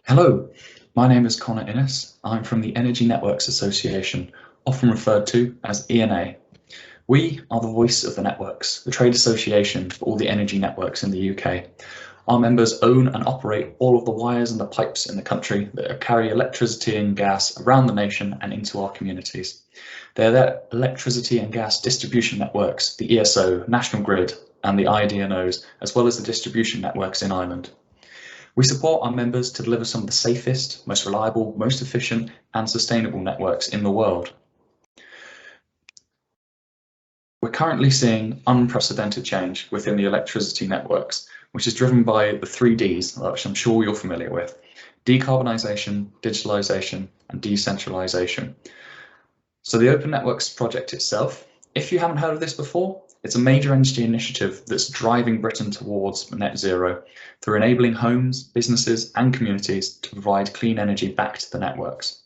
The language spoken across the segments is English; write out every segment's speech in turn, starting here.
Hello, my name is Connor Innes. I'm from the Energy Networks Association, often referred to as ENA. We are the voice of the networks, the trade association for all the energy networks in the UK. Our members own and operate all of the wires and the pipes in the country that carry electricity and gas around the nation and into our communities. They're the electricity and gas distribution networks, the ESO, National Grid, and the IDNOs, as well as the distribution networks in Ireland. We support our members to deliver some of the safest, most reliable, most efficient and sustainable networks in the world. We're currently seeing unprecedented change within the electricity networks, which is driven by the 3Ds, which I'm sure you're familiar with: decarbonisation, digitalisation and decentralisation. So the Open Networks project itself, if you haven't heard of this before, it's a major energy initiative that's driving Britain towards net zero through enabling homes, businesses and communities to provide clean energy back to the networks.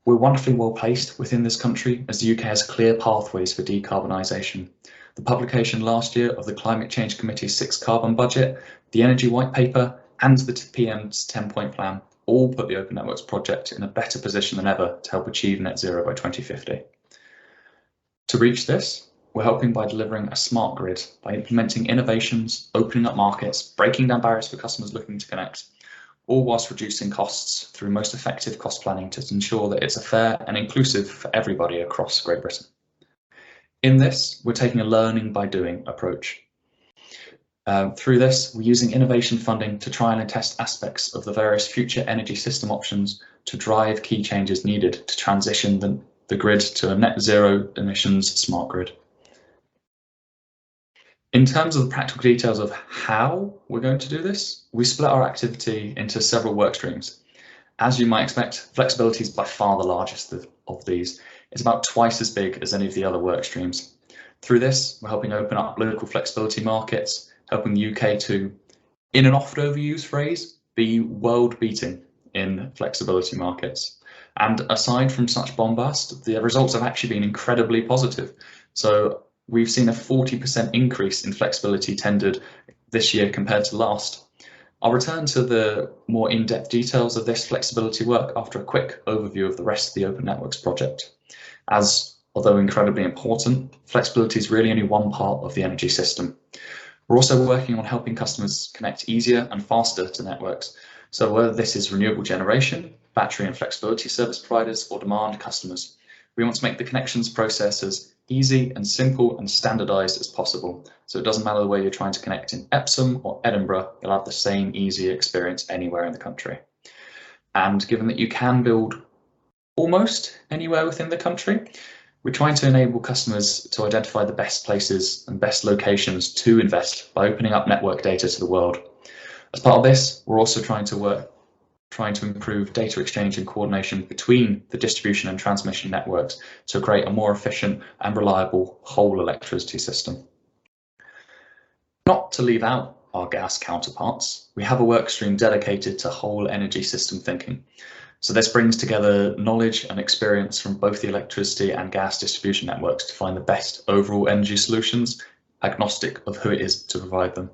We're wonderfully well placed within this country as the UK has clear pathways for decarbonisation. The publication last year of the Climate Change Committee's 6th carbon budget, the Energy White Paper and the PM's 10-point plan all put the Open Networks project in a better position than ever to help achieve net zero by 2050. To reach this, we're helping by delivering a smart grid, by implementing innovations, opening up markets, breaking down barriers for customers looking to connect, all whilst reducing costs through most effective cost planning to ensure that it's a fair and inclusive for everybody across Great Britain. In this, we're taking a learning by doing approach. Through this, we're using innovation funding to try and test aspects of the various future energy system options to drive key changes needed to transition the grid to a net zero emissions smart grid. In terms of the practical details of how we're going to do this, we split our activity into several work streams. As you might expect, flexibility is by far the largest of these. It's about twice as big as any of the other work streams. Through this, we're helping open up local flexibility markets, helping the UK to, in an oft overused phrase, be world beating in flexibility markets. And aside from such bombast, the results have actually been incredibly positive. So we've seen a 40% increase in flexibility tendered this year compared to last. I'll return to the more in-depth details of this flexibility work after a quick overview of the rest of the Open Networks project. As, although incredibly important, flexibility is really only one part of the energy system. We're also working on helping customers connect easier and faster to networks. So whether this is renewable generation, battery and flexibility service providers, or demand customers, we want to make the connections process as easy and simple and standardized as possible. So it doesn't matter where you're trying to connect in Epsom or Edinburgh, you'll have the same easy experience anywhere in the country. And given that you can build almost anywhere within the country, we're trying to enable customers to identify the best places and best locations to invest by opening up network data to the world. As part of this, we're also trying to improve data exchange and coordination between the distribution and transmission networks to create a more efficient and reliable whole electricity system. Not to leave out our gas counterparts, we have a work stream dedicated to whole energy system thinking. So this brings together knowledge and experience from both the electricity and gas distribution networks to find the best overall energy solutions, agnostic of who it is to provide them.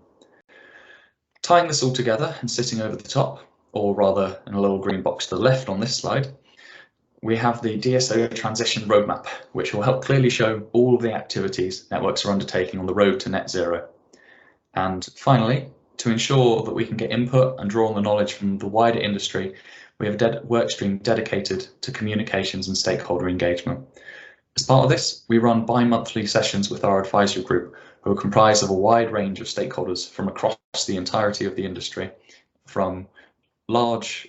Tying this all together and sitting over the top, or rather in a little green box to the left on this slide, we have the DSO transition roadmap, which will help clearly show all of the activities networks are undertaking on the road to net zero. And finally, to ensure that we can get input and draw on the knowledge from the wider industry, we have a work stream dedicated to communications and stakeholder engagement. As part of this, we run bi-monthly sessions with our advisory group, who are comprised of a wide range of stakeholders from across the entirety of the industry, from large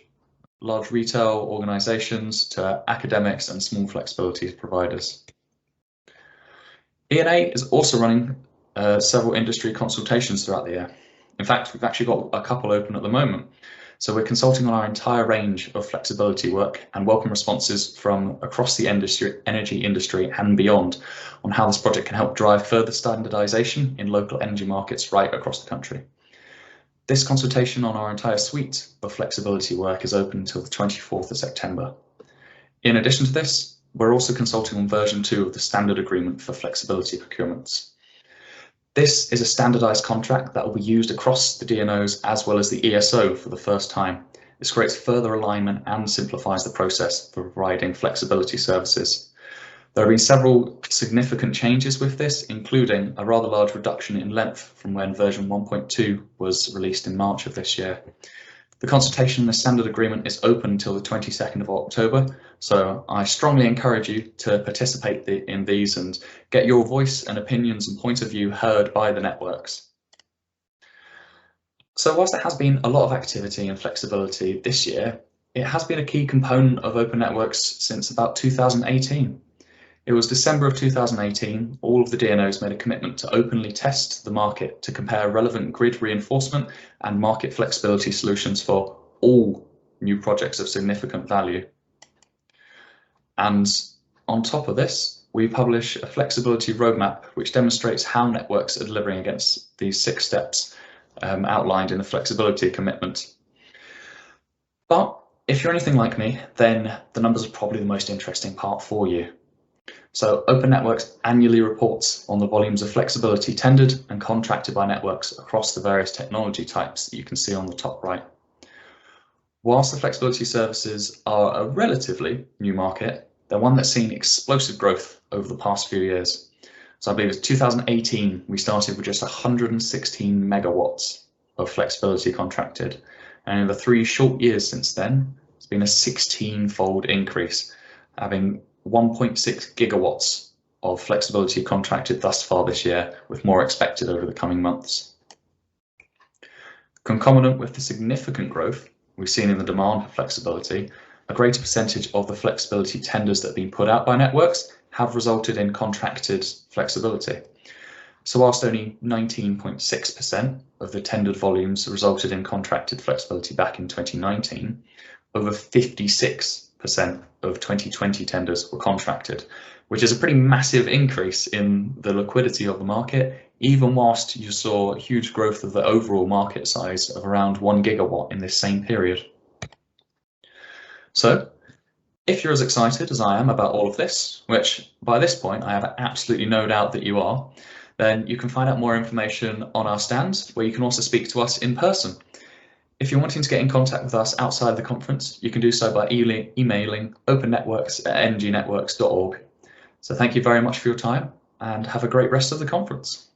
retail organisations to academics and small flexibility providers. ENA is also running several industry consultations throughout the year. In fact, we've actually got a couple open at the moment. So we're consulting on our entire range of flexibility work and welcome responses from across the energy industry and beyond on how this project can help drive further standardisation in local energy markets right across the country. This consultation on our entire suite of flexibility work is open until the 24th of September. In addition to this, we're also consulting on version 2 of the standard agreement for flexibility procurements. This is a standardised contract that will be used across the DNOs as well as the ESO for the first time, This creates further alignment and simplifies the process for providing flexibility services. There have been several significant changes with this, including a rather large reduction in length from when version 1.2 was released in March of this year. The consultation and the standard agreement is open until the 22nd of October, so I strongly encourage you to participate in these and get your voice and opinions and point of view heard by the networks. So whilst there has been a lot of activity and flexibility this year, it has been a key component of open networks since about 2018. It was December of 2018, all of the DNOs made a commitment to openly test the market to compare relevant grid reinforcement and market flexibility solutions for all new projects of significant value. And on top of this, we publish a flexibility roadmap which demonstrates how networks are delivering against these 6 steps outlined in the flexibility commitment. But if you're anything like me, then the numbers are probably the most interesting part for you. So Open Networks annually reports on the volumes of flexibility tendered and contracted by networks across the various technology types that you can see on the top right. Whilst the flexibility services are a relatively new market, they're one that's seen explosive growth over the past few years. So I believe it's 2018, we started with just 116 megawatts of flexibility contracted. And in the 3 short years since then, it's been a 16-fold increase, having 1.6 gigawatts of flexibility contracted thus far this year, with more expected over the coming months. Concomitant with the significant growth we've seen in the demand for flexibility, a greater percentage of the flexibility tenders that have been put out by networks have resulted in contracted flexibility. So whilst only 19.6% of the tendered volumes resulted in contracted flexibility back in 2019, over 56% of 2020 tenders were contracted, which is a pretty massive increase in the liquidity of the market, even whilst you saw huge growth of the overall market size of around 1 gigawatt in this same period. So if you're as excited as I am about all of this, which by this point I have absolutely no doubt that you are, then you can find out more information on our stand, where you can also speak to us in person. If you're wanting to get in contact with us outside the conference, you can do so by emailing opennetworks@energynetworks.org. So thank you very much for your time and have a great rest of the conference.